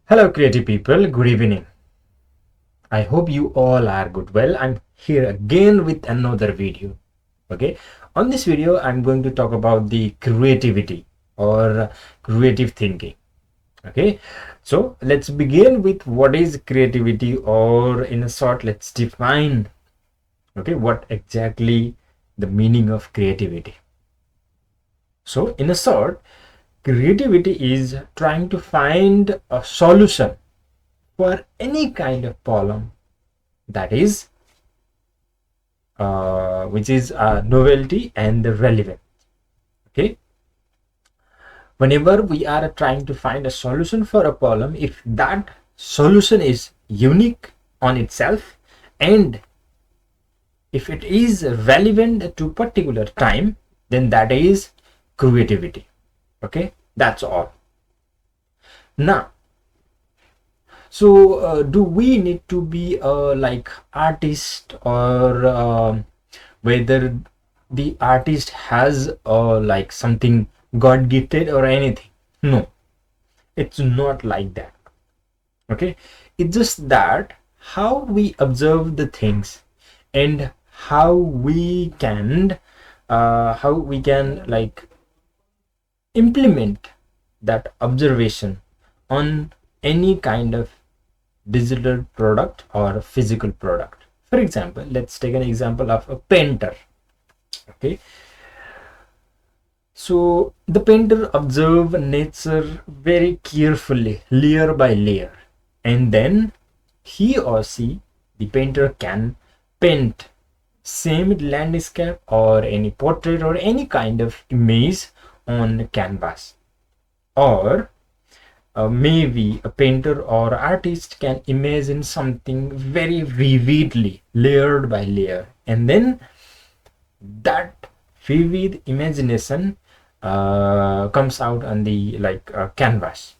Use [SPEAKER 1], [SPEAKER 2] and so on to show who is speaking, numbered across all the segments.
[SPEAKER 1] Hello, creative people. Good evening. I hope you all are good. Well, I'm here again with another video. Okay, on this video, I'm going to talk about the creativity or creative thinking. Okay, so let's begin with what is creativity, or in a short, let's define what exactly the meaning of creativity. So, in a short, creativity is trying to find a solution for any kind of problem that is which is novelty and relevant. Okay, whenever we are trying to find a solution for a problem, if that solution is unique on itself and if it is relevant to particular time, then that is creativity. Okay, that's all. Now, so do we need to be like artist, or whether the artist has like something god gifted or anything? No, it's not like that. Okay, it's just that how we observe the things and how we can like implement that observation on any kind of digital product or physical product. For example, let's take an example of a painter. Okay, so the painter observe nature very carefully, layer by layer, and then he or she, the painter, can paint same landscape or any portrait or any kind of image on canvas. Or maybe a painter or artist can imagine something very vividly, layered by layer, and then that vivid imagination comes out on the canvas,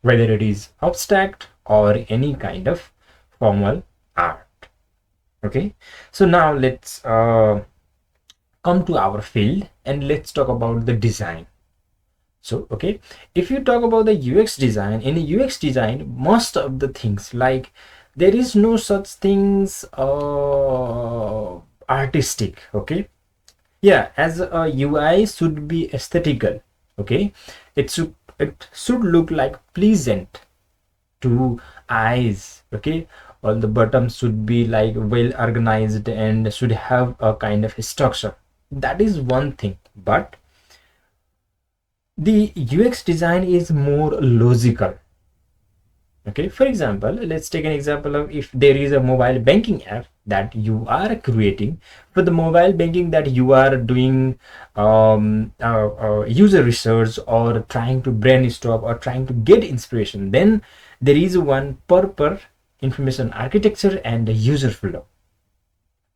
[SPEAKER 1] whether it is abstract or any kind of formal art. Okay, so now let's come to our field and let's talk about the design. So okay, if you talk about the UX design, in UX design, most of the things, like, there is no such things artistic. Okay, yeah, as a UI should be aesthetical. Okay, it should look like pleasant to eyes. Okay, all the buttons should be like well organized and should have a kind of structure. That is one thing, but the UX design is more logical. Okay, for example, let's take an example of, if there is a mobile banking app that you are creating, for the mobile banking that you are doing user research or trying to brainstorm or trying to get inspiration, then there is one proper information architecture and a user flow.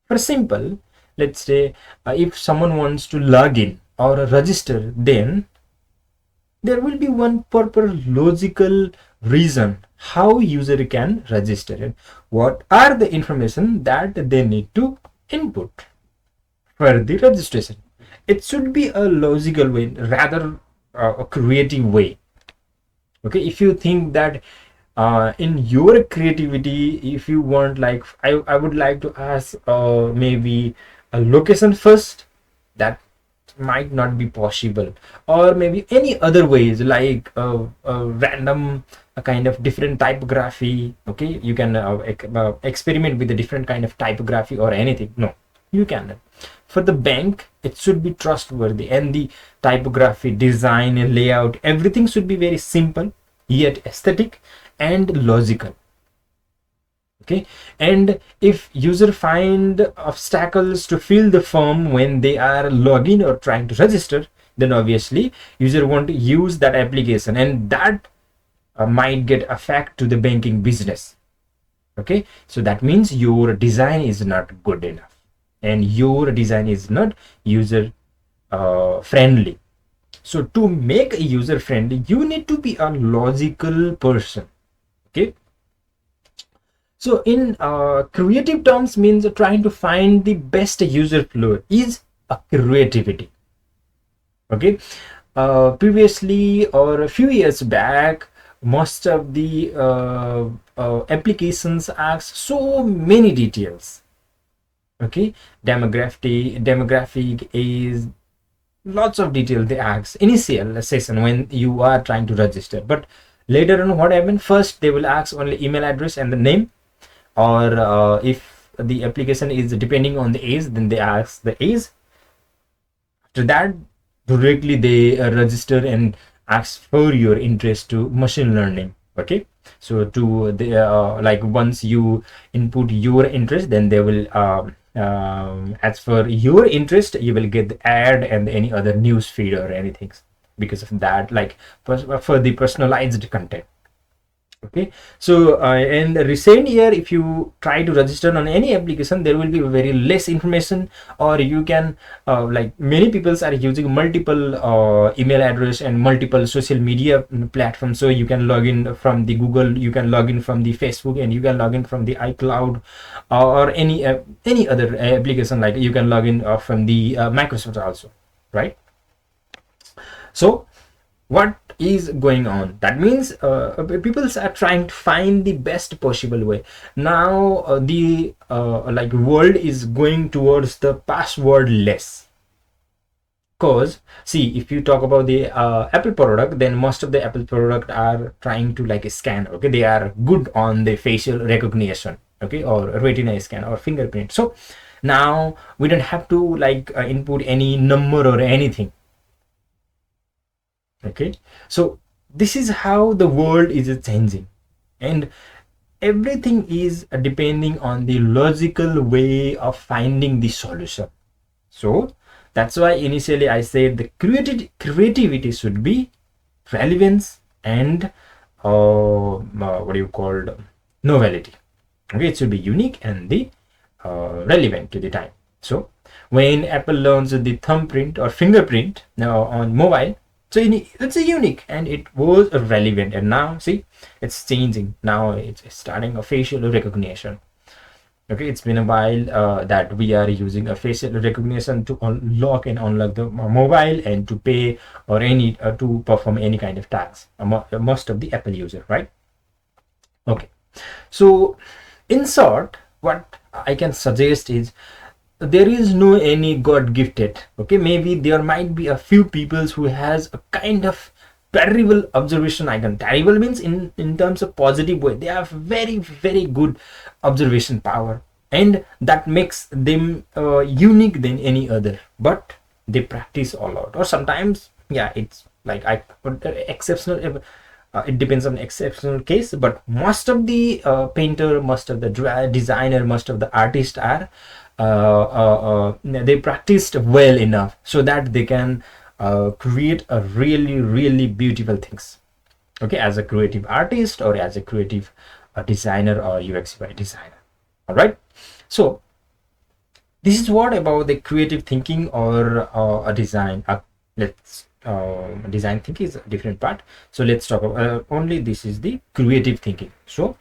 [SPEAKER 1] For simple, let's say if someone wants to log in or register, then there will be one proper logical reason how user can register and what are the information that they need to input for the registration. It should be a logical way rather a creative way. Okay, if you think that in your creativity, if you want, like, I would like to ask maybe a location first, that might not be possible. Or maybe any other ways, like a random, a kind of different typography. Okay, you can experiment with a different kind of typography or anything. No, you cannot. For the bank, it should be trustworthy, and the typography, design and layout, everything should be very simple yet aesthetic and logical. Okay, and if user find obstacles to fill the form when they are login or trying to register, then obviously user won't use that application, and that might get affect to the banking business. Okay, so that means your design is not good enough and your design is not user friendly. So to make a user friendly, you need to be a logical person. Okay, so in creative terms, means trying to find the best user flow is a creativity. Okay, previously or a few years back, most of the applications ask so many details. Okay, demographic is lots of detail they ask initial session when you are trying to register, but later on what happens, first they will ask only email address and the name, or if the application is depending on the age, then they ask the age. After that, directly they register and ask for your interest to machine learning. Okay, so to the like once you input your interest, then they will as for your interest you will get the ad and any other news feed or anything, because of that, like for the personalized content. Okay, so in the recent year, if you try to register on any application, there will be very less information, or you can like many people are using multiple email address and multiple social media platforms. So you can log in from the Google, you can log in from the Facebook, and you can log in from the iCloud, or any other application, like you can log in from the Microsoft also, right? So what is going on, that means people are trying to find the best possible way. Now the like world is going towards the password less, because see, if you talk about the Apple product, then most of the Apple product are trying to like scan. Okay, they are good on the facial recognition, okay, or retina scan or fingerprint. So now we don't have to like input any number or anything. Okay, so this is how the world is changing, and everything is depending on the logical way of finding the solution. So that's why initially I said the creativity should be relevance and what do you call novelty. Okay, it should be unique and the relevant to the time. So when Apple learns the thumbprint or fingerprint now on mobile, so it's a unique and it was relevant, and now see, it's changing. Now it's starting a facial recognition. Okay, it's been a while that we are using a facial recognition to unlock and unlock the mobile and to pay or any to perform any kind of task. Most of the Apple user, right? Okay, so in short, what I can suggest is there is no any god gifted. Okay, maybe there might be a few people who has a kind of terrible observation icon. Terrible means in terms of positive way, they have very good observation power, and that makes them unique than any other, but they practice a lot. Or sometimes, yeah, it's like I exceptional, it depends on exceptional case, but most of the painter, most of the designer, most of the artists are they practiced well enough so that they can create a really beautiful things. Okay, as a creative artist or as a creative designer or UX UI designer. All right, so this is what about the creative thinking or a design. Let's design thinking is a different part, so let's talk about only this is the creative thinking. So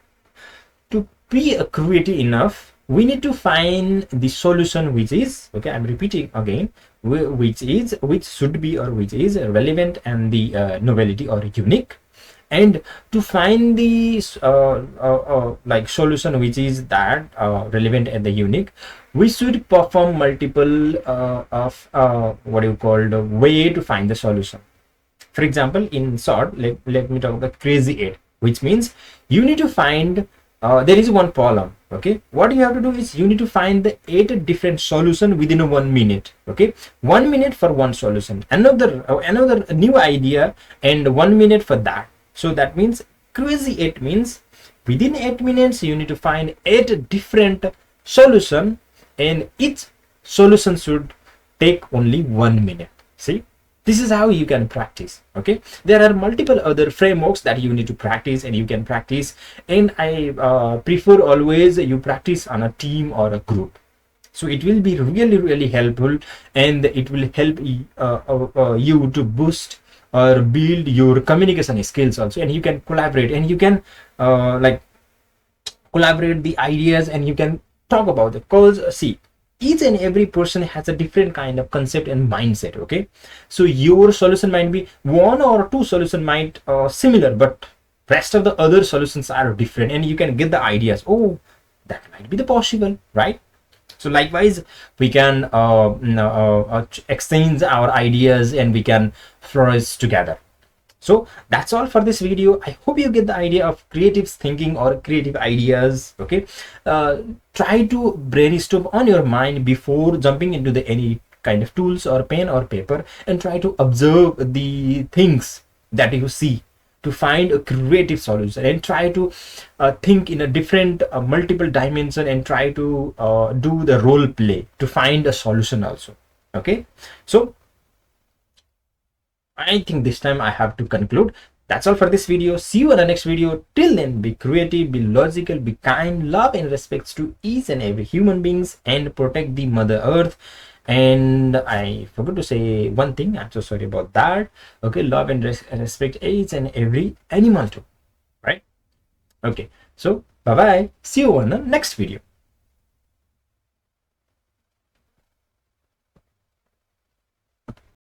[SPEAKER 1] to be creative enough, we need to find the solution which is, okay, I'm repeating again, which should be or which is relevant and the novelty or unique. And to find the like solution which is that relevant and the unique, we should perform multiple of what you call the way to find the solution. For example, in short, let me talk about crazy 8, which means you need to find there is one problem. Okay, what you have to do is you need to find the 8 different solution within a 1 minute. Okay, 1 minute for one solution, another new idea, and 1 minute for that. So that means crazy 8 means within 8 minutes you need to find 8 different solution, and each solution should take only 1 minute. See, this is how you can practice. Okay, there are multiple other frameworks that you need to practice, and you can practice, and I prefer always you practice on a team or a group. So it will be really helpful, and it will help you to boost or build your communication skills also, and you can collaborate, and you can like collaborate the ideas, and you can talk about it. Because see, each and every person has a different kind of concept and mindset. Okay, so your solution might be one or two solution might similar, but rest of the other solutions are different, and you can get the ideas. Oh, that might be the possible, right? So likewise, we can exchange our ideas and we can flourish together. So that's all for this video. I hope you get the idea of creative thinking or creative ideas. Okay, try to brainstorm on your mind before jumping into the any kind of tools or pen or paper, and try to observe the things that you see to find a creative solution, and try to think in a different multiple dimension, and try to do the role play to find a solution also. Okay, so I think this time I have to conclude. That's all for this video. See you in the next video. Till then, be creative, be logical, be kind, love and respects to each and every human beings, and protect the Mother Earth. And I forgot to say one thing. I'm so sorry about that. Okay, love and respect each and every animal too. Right? Okay. So bye bye. See you on the next video.